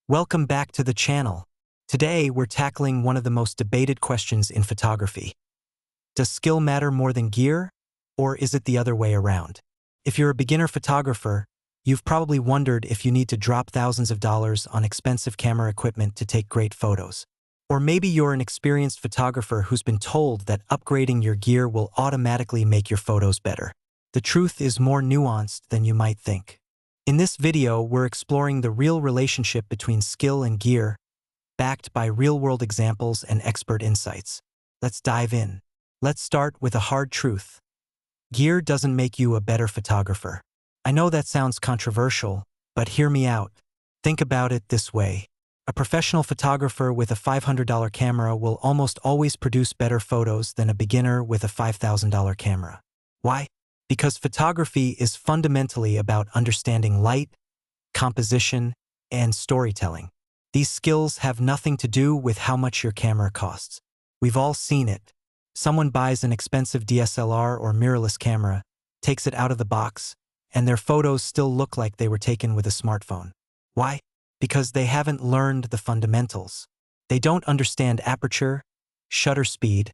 Welcome back to the channel. Today, we're tackling one of the most debated questions in photography. Does skill matter more than gear, or is it the other way around? If you're a beginner photographer, you've probably wondered if you need to drop thousands of dollars on expensive camera equipment to take great photos. Or maybe you're an experienced photographer who's been told that upgrading your gear will automatically make your photos better. The truth is more nuanced than you might think. In this video, we're exploring the real relationship between skill and gear, backed by real-world examples and expert insights. Let's dive in. Let's start with a hard truth. Gear doesn't make you a better photographer. I know that sounds controversial, but hear me out. Think about it this way. A professional photographer with a $500 camera will almost always produce better photos than a beginner with a $5,000 camera. Why? Because photography is fundamentally about understanding light, composition, and storytelling. These skills have nothing to do with how much your camera costs. We've all seen it. Someone buys an expensive DSLR or mirrorless camera, takes it out of the box, and their photos still look like they were taken with a smartphone. Why? Because they haven't learned the fundamentals. They don't understand aperture, shutter speed,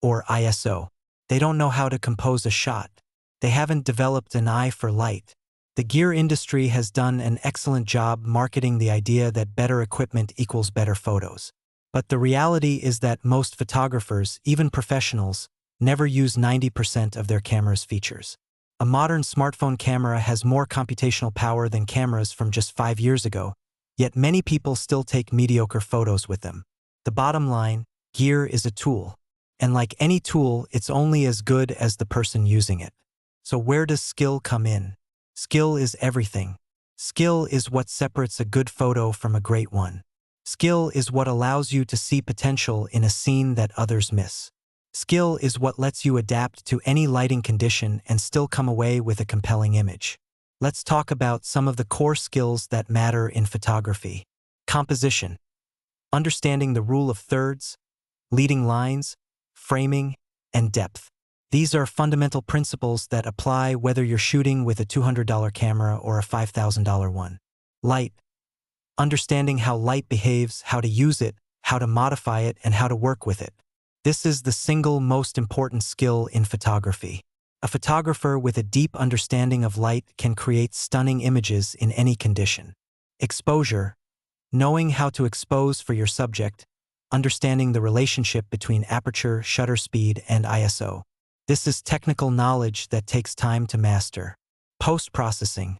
or ISO. They don't know how to compose a shot. They haven't developed an eye for light. The gear industry has done an excellent job marketing the idea that better equipment equals better photos. But the reality is that most photographers, even professionals, never use 90% of their camera's features. A modern smartphone camera has more computational power than cameras from just 5 years ago, yet many people still take mediocre photos with them. The bottom line, gear is a tool. And like any tool, it's only as good as the person using it. So where does skill come in? Skill is everything. Skill is what separates a good photo from a great one. Skill is what allows you to see potential in a scene that others miss. Skill is what lets you adapt to any lighting condition and still come away with a compelling image. Let's talk about some of the core skills that matter in photography. Composition. Understanding the rule of thirds, leading lines, framing, and depth. These are fundamental principles that apply whether you're shooting with a $200 camera or a $5,000 one. Light. Understanding how light behaves, how to use it, how to modify it, and how to work with it. This is the single most important skill in photography. A photographer with a deep understanding of light can create stunning images in any condition. Exposure. Knowing how to expose for your subject, understanding the relationship between aperture, shutter speed, and ISO. This is technical knowledge that takes time to master. Post-processing.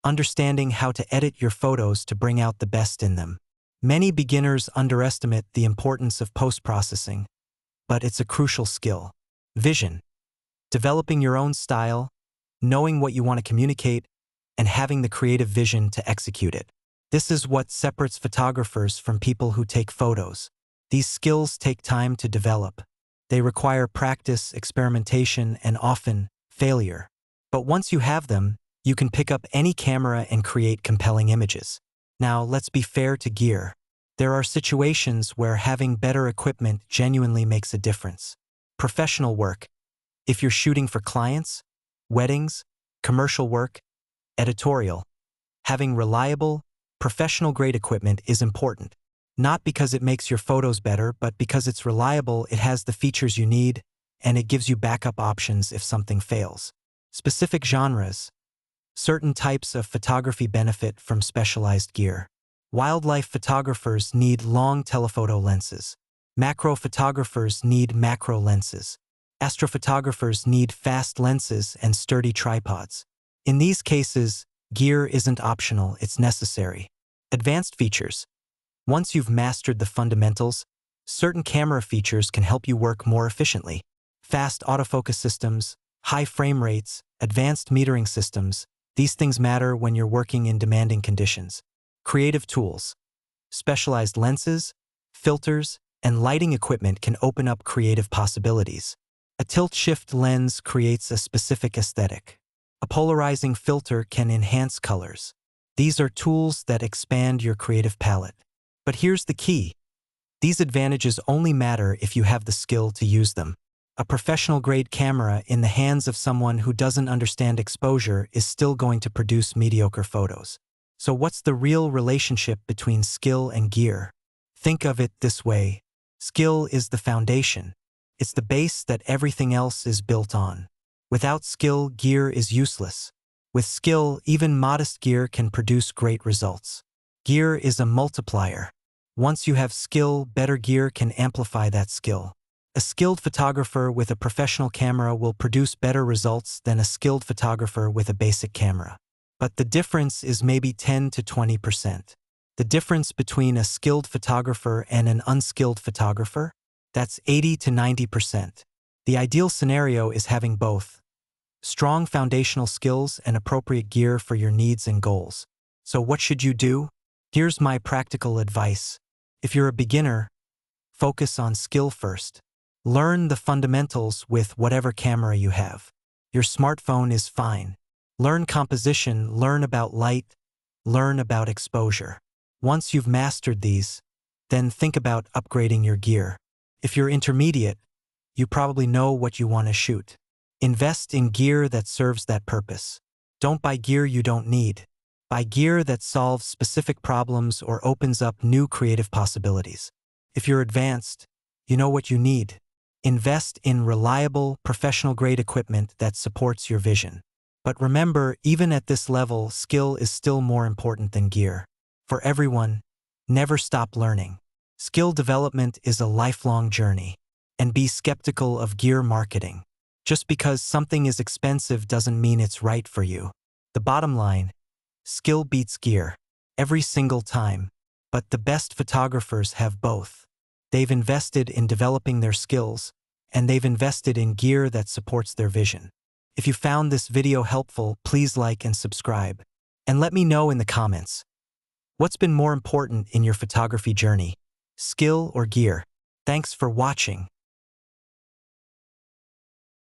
Understanding how to edit your photos to bring out the best in them. Many beginners underestimate the importance of post-processing, but it's a crucial skill. Vision. Developing your own style, knowing what you want to communicate, and having the creative vision to execute it. This is what separates photographers from people who take photos. These skills take time to develop. They require practice, experimentation, and often failure. But once you have them, you can pick up any camera and create compelling images. Now, let's be fair to gear. There are situations where having better equipment genuinely makes a difference. Professional work. If you're shooting for clients, weddings, commercial work, editorial, having reliable, professional-grade equipment is important. Not because it makes your photos better, but because it's reliable, it has the features you need, and it gives you backup options if something fails. Specific genres. Certain types of photography benefit from specialized gear. Wildlife photographers need long telephoto lenses. Macro photographers need macro lenses. Astrophotographers need fast lenses and sturdy tripods. In these cases, gear isn't optional, it's necessary. Advanced features. Once you've mastered the fundamentals, certain camera features can help you work more efficiently. Fast autofocus systems, high frame rates, advanced metering systems, these things matter when you're working in demanding conditions. Creative tools. Specialized lenses, filters, and lighting equipment can open up creative possibilities. A tilt-shift lens creates a specific aesthetic. A polarizing filter can enhance colors. These are tools that expand your creative palette. But here's the key. These advantages only matter if you have the skill to use them. A professional-grade camera in the hands of someone who doesn't understand exposure is still going to produce mediocre photos. So what's the real relationship between skill and gear? Think of it this way. Skill is the foundation. It's the base that everything else is built on. Without skill, gear is useless. With skill, even modest gear can produce great results. Gear is a multiplier. Once you have skill, better gear can amplify that skill. A skilled photographer with a professional camera will produce better results than a skilled photographer with a basic camera. But the difference is maybe 10 to 20%. The difference between a skilled photographer and an unskilled photographer? That's 80 to 90%. The ideal scenario is having both. Strong foundational skills and appropriate gear for your needs and goals. So what should you do? Here's my practical advice. If you're a beginner, focus on skill first. Learn the fundamentals with whatever camera you have. Your smartphone is fine. Learn composition, learn about light, learn about exposure. Once you've mastered these, then think about upgrading your gear. If you're intermediate, you probably know what you want to shoot. Invest in gear that serves that purpose. Don't buy gear you don't need. Buy gear that solves specific problems or opens up new creative possibilities. If you're advanced, you know what you need. Invest in reliable, professional-grade equipment that supports your vision. But remember, even at this level, skill is still more important than gear. For everyone, never stop learning. Skill development is a lifelong journey. And be skeptical of gear marketing. Just because something is expensive doesn't mean it's right for you. The bottom line, skill beats gear. Every single time. But the best photographers have both. They've invested in developing their skills, and they've invested in gear that supports their vision. If you found this video helpful, please like and subscribe. And let me know in the comments. What's been more important in your photography journey? Skill or gear? Thanks for watching.